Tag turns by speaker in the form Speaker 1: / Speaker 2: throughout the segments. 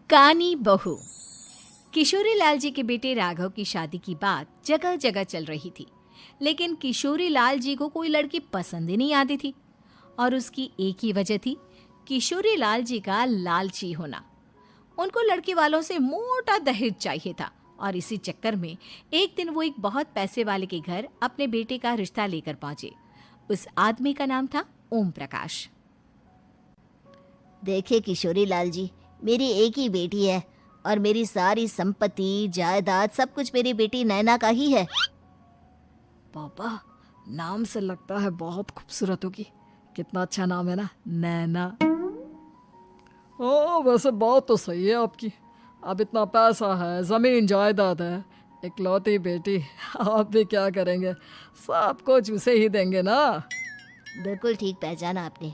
Speaker 1: कानी बहू। किशोरी लाल जी के बेटे राघव की शादी की बात जगह जगह चल रही थी, लेकिन किशोरी लाल जी को कोई लड़की पसंद ही नहीं आती थी। और उसकी एक ही वजह थी, किशोरी लाल जी का लालची होना। उनको लड़की वालों से मोटा दहेज चाहिए था और इसी चक्कर में एक दिन वो एक बहुत पैसे वाले के घर अपने बेटे का रिश्ता लेकर पहुंचे। उस आदमी का नाम था ओम प्रकाश।
Speaker 2: देखिए किशोरी लाल जी, मेरी एक ही बेटी है और मेरी सारी संपत्ति जायदाद सब कुछ मेरी बेटी नैना का ही है।
Speaker 3: पापा, नाम से लगता है बहुत खूबसूरत होगी। कितना अच्छा नाम है ना, नैना। ओ, वैसे बात तो सही है आपकी। अब इतना पैसा है, जमीन जायदाद है, इकलौती बेटी, आप भी क्या करेंगे? सब कुछ उसे ही देंगे ना।
Speaker 2: बिल्कुल ठीक पहचाना आपने।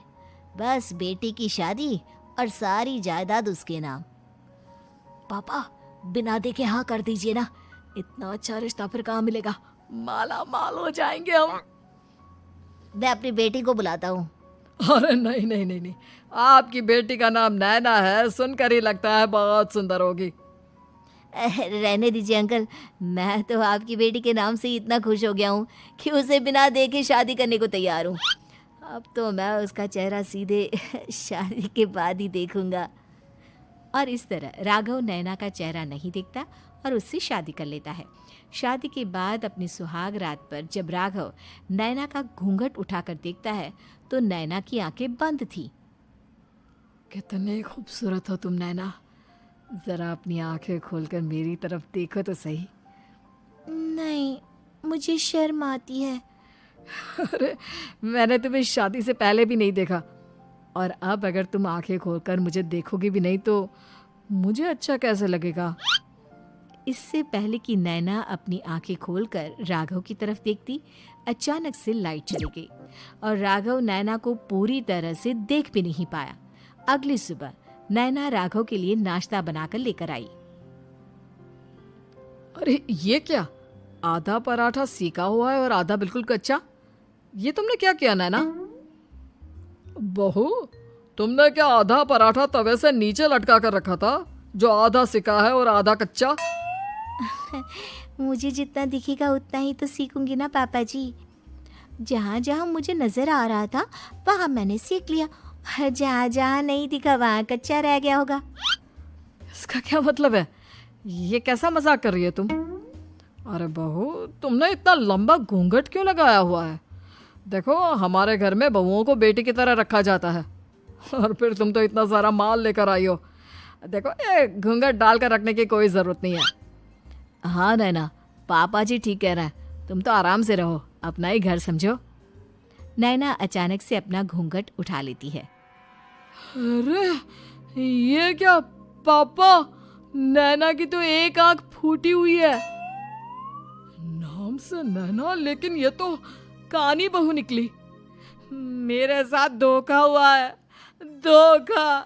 Speaker 2: बस बेटी की शादी और सारी जायदाद उसके नाम।
Speaker 3: पापा, बिना देखे हाँ कर दीजिए ना। इतना अच्छा रिश्ता फिर कहाँ मिलेगा? माला माल हो जाएंगे हम।
Speaker 2: मैं अपनी बेटी को बुलाता हूँ।
Speaker 3: अरे नहीं नहीं नहीं नहीं, आपकी बेटी का नाम नैना है, सुनकर ही लगता है बहुत सुंदर होगी।
Speaker 2: रहने दीजिए अंकल, मैं तो आपकी बेटी के नाम से ही इतना खुश हो गया हूँ कि उसे बिना देखे शादी करने को तैयार हूँ। अब तो मैं उसका चेहरा सीधे शादी के बाद ही देखूंगा।
Speaker 1: और इस तरह राघव नैना का चेहरा नहीं देखता और उससे शादी कर लेता है। शादी के बाद अपनी सुहाग रात पर जब राघव नैना का घूंघट उठाकर देखता है तो नैना की आंखें बंद थी।
Speaker 3: कितनी खूबसूरत हो तुम नैना, जरा अपनी आंखें खोलकर मेरी तरफ देखो तो सही।
Speaker 2: नहीं, मुझे शर्म आती है।
Speaker 3: अरे, मैंने तुम्हें शादी से पहले भी नहीं देखा, और अब अगर तुम आंखें खोलकर मुझे देखोगी भी नहीं तो मुझे अच्छा कैसे लगेगा?
Speaker 1: इससे पहले कि नैना अपनी आंखें खोलकर राघव की तरफ देखती, अचानक से लाइट चली गई और राघव नैना को पूरी तरह से देख भी नहीं पाया। अगली सुबह नैना राघव के लिए नाश्ता बनाकर लेकर आई।
Speaker 3: अरे ये क्या, आधा पराठा सीका हुआ है और आधा बिल्कुल कच्चा। ये तुमने क्या किया नैना? बहू, तुमने क्या आधा पराठा तवे से नीचे लटका कर रखा था, जो आधा सिका है और आधा कच्चा?
Speaker 2: मुझे जितना दिखेगा उतना ही तो सीखूंगी ना पापा जी। जहाँ जहाँ मुझे नजर आ रहा था वहाँ मैंने सीख लिया, जहाँ जहाँ नहीं दिखा वहाँ कच्चा रह गया होगा।
Speaker 3: इसका क्या मतलब है? ये कैसा मजाक कर रही है तुम? अरे बहू, तुमने इतना लंबा घूंघट क्यों लगाया हुआ है? देखो, हमारे घर में बहुओं को बेटी की तरह रखा जाता है, और फिर तुम तो इतना सारा माल लेकर आई हो। देखो, ये घूंघट डालकर रखने की कोई ज़रूरत नहीं है। हाँ नैना, पापा जी ठीक कह रहे हैं, तुम तो आराम से रहो, अपना ही घर समझो।
Speaker 1: नैना अचानक से अपना घूंघट उठा लेती है।
Speaker 3: अरे ये क्या पापा, नैना की तो एक आंख फूटी हुई है। नाम से नैना, लेकिन ये तो कानी बहू निकली। मेरे साथ धोखा हुआ है, धोखा।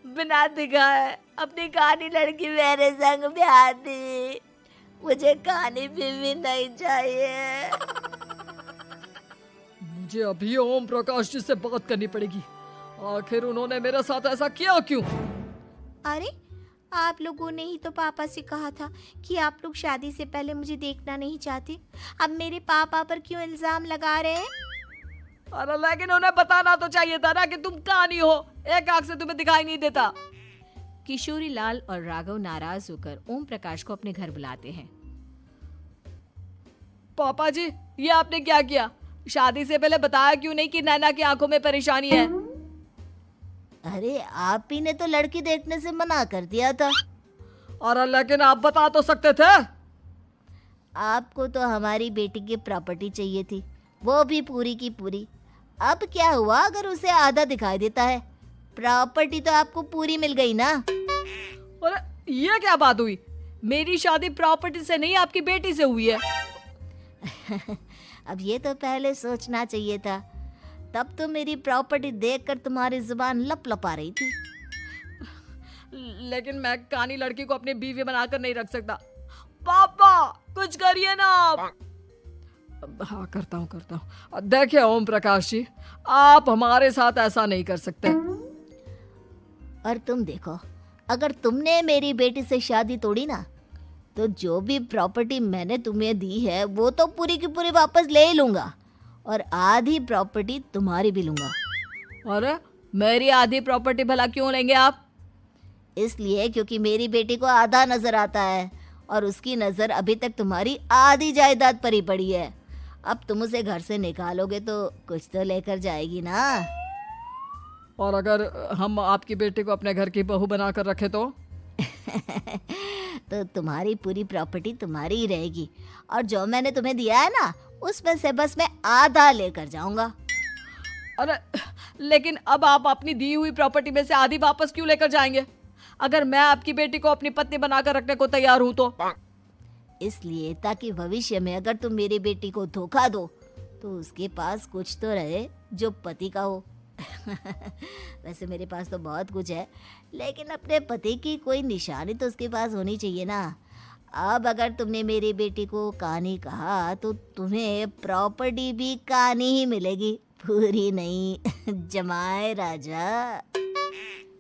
Speaker 2: बिना दिखाए अपनी कानी लड़की मेरे संग ब्याह दी। मुझे कानी बीवी नहीं चाहिए।
Speaker 3: मुझे अभी ओम प्रकाश जी से बात करनी पड़ेगी। आखिर उन्होंने मेरे साथ ऐसा किया क्यों?
Speaker 2: अरे, आप लोगों ने ही तो पापा से कहा था कि आप लोग शादी से पहले मुझे देखना नहीं चाहते। अब मेरे पापा पर क्यों इल्जाम लगा रहे हैं?
Speaker 3: अरे लेकिन उन्हें बताना तो चाहिए था ना कि तुम कानी हो, एक आंख से तुम्हें दिखाई नहीं देता।
Speaker 1: किशोरी लाल और राघव नाराज होकर ओम प्रकाश को अपने घर बुलाते हैं।
Speaker 3: पापा जी, ये आपने क्या किया? शादी से पहले बताया क्यों नहीं कि नैना की आंखों में परेशानी है?
Speaker 2: अरे, आप ही ने तो लड़की देखने से मना कर दिया था।
Speaker 3: अरे लेकिन आप बता तो सकते थे।
Speaker 2: आपको तो हमारी बेटी की प्रॉपर्टी चाहिए थी, वो भी पूरी की पूरी। अब क्या हुआ अगर उसे आधा दिखाई देता है? प्रॉपर्टी तो आपको पूरी मिल गई ना।
Speaker 3: अरे ये क्या बात हुई? मेरी शादी प्रॉपर्टी से नहीं, आपकी बेटी से हुई है।
Speaker 2: अब ये तो पहले सोचना चाहिए था, तब तो मेरी प्रॉपर्टी देखकर तुम्हारी जुबान लप लपा रही थी।
Speaker 3: लेकिन मैं कानी लड़की को अपनी बीवी बनाकर नहीं रख सकता। पापा, कुछ करिए ना आप। हाँ, करता हूँ। देखिए ओम प्रकाश जी, आप हमारे साथ ऐसा नहीं कर सकते।
Speaker 2: और तुम देखो, अगर तुमने मेरी बेटी से शादी तोड़ी ना, तो जो भी प्रॉपर्टी मैंने तुम्हें दी है वो तो पूरी की पूरी वापस ले ही लूँगा, और आधी प्रॉपर्टी तुम्हारी भी लूँगा।
Speaker 3: अरे मेरी आधी प्रॉपर्टी भला क्यों लेंगे आप?
Speaker 2: इसलिए क्योंकि मेरी बेटी को आधा नजर आता है और उसकी नज़र अभी तक तुम्हारी आधी जायदाद पर ही पड़ी है। अब तुम उसे घर से निकालोगे तो कुछ तो लेकर जाएगी ना।
Speaker 3: और अगर हम आपकी बेटी को अपने घर की बहू बना कर रखे तो?
Speaker 2: तो तुम्हारी पूरी प्रॉपर्टी तुम्हारी ही रहेगी, और जो मैंने तुम्हें दिया है ना, उसमें से बस मैं आधा लेकर जाऊंगा।
Speaker 3: अरे लेकिन अब आप अपनी दी हुई प्रॉपर्टी में से आधी वापस क्यों लेकर जाएंगे? अगर मैं आपकी बेटी को अपनी पत्नी बनाकर रखने को तैयार हूं तो?
Speaker 2: इसलिए ताकि भविष्य में अगर तुम मेरी बेटी को धोखा दो तो उसके पास कुछ तो रहे जो पति का हो। वैसे मेरे पास तो बहुत कुछ है, लेकिन अपने पति की कोई निशानी तो उसके पास होनी चाहिए ना। अब अगर तुमने मेरी बेटी को कानी कहा तो तुम्हें प्रॉपर्टी भी कानी ही मिलेगी, पूरी नहीं। जमाए राजा।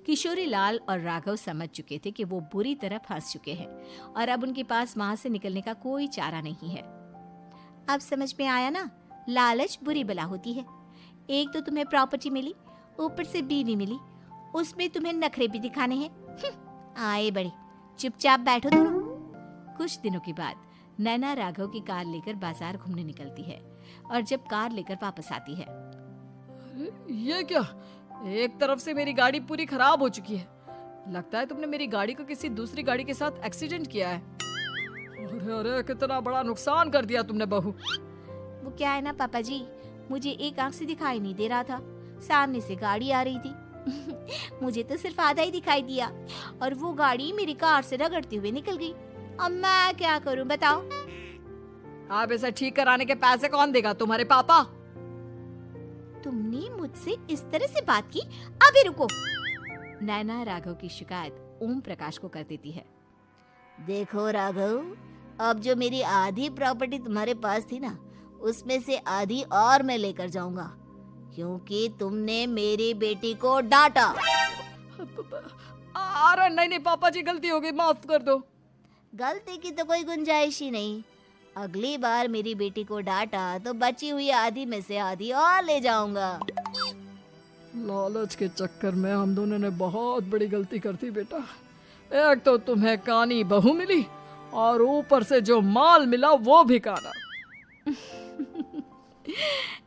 Speaker 1: किशोरी लाल और राघव समझ चुके थे कि वो बुरी तरह फंस चुके हैं और अब उनके पास वहां से निकलने का कोई चारा नहीं है। अब समझ में आया ना, लालच बुरी बला होती है। एक तो तुम्हें प्रॉपर्टी मिली, ऊपर से बीवी मिली, उसमें तुम्हें नखरे भी दिखाने हैं। आए बड़े, चुपचाप बैठो दोनों। कुछ दिनों के बाद नैना राघव की कार लेकर बाजार घूमने निकलती है और जब कार लेकर वापस आती है,
Speaker 3: ये क्या? एक तरफ से मेरी गाड़ी पूरी खराब हो चुकी है। लगता है तुमने मेरी गाड़ी को किसी दूसरी गाड़ी के साथ एक्सीडेंट किया है। अरे अरे कितना बड़ा नुकसान कर दिया तुमने बहू।
Speaker 1: वो क्या है ना पापा जी, मुझे एक आंख से दिखाई नहीं दे रहा था, सामने से गाड़ी आ रही थी। मुझे तो सिर्फ आधा ही दिखाई दिया और वो गाड़ी मेरी कार से रगड़ते हुए निकल गई। अब मैं क्या करूं बताओ?
Speaker 3: आप इसे ठीक कराने के पैसे कौन देगा? तुम्हारे पापा?
Speaker 1: तुमने मुझसे इस तरह से बात की? अभी रुको। नैना राघव की शिकायत ओम प्रकाश को कर देती है।
Speaker 2: देखो राघव, अब जो मेरी आधी प्रॉपर्टी तुम्हारे पास थी ना, उसमें से आधी और मैं लेकर जाऊंगा, क्योंकि तुमने मेरी बेटी को डांटा।
Speaker 3: अरे नहीं नहीं पापा जी, गलती हो गई, माफ कर दो।
Speaker 2: गलती की तो कोई गुंजाइश ही नहीं। अगली बार मेरी बेटी को डांटा तो बची हुई आधी में से आधी और ले जाऊंगा।
Speaker 3: लालच के चक्कर में हम दोनों ने बहुत बड़ी गलती कर दी बेटा। एक तो तुम्हें कानी बहू मिली और ऊपर से जो माल मिला वो भी काना।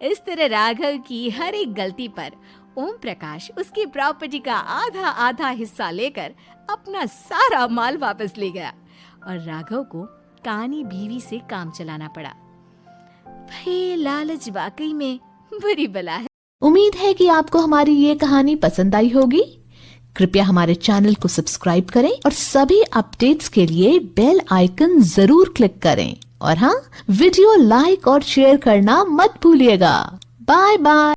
Speaker 1: इस तरह राघव की हर एक गलती पर ओम प्रकाश उसकी प्रॉपर्टी का आधा आधा हिस्सा लेकर अपना सारा माल वापस ले गया और राघव को कानी बीवी से काम चलाना पड़ा। भाई लालच वाकई में बुरी बला है।
Speaker 4: उम्मीद है कि आपको हमारी ये कहानी पसंद आई होगी। कृपया हमारे चैनल को सब्सक्राइब करें और सभी अपडेट्स के लिए बेल आइकन जरूर क्लिक करें। और हाँ, वीडियो लाइक और शेयर करना मत भूलिएगा। Bye bye.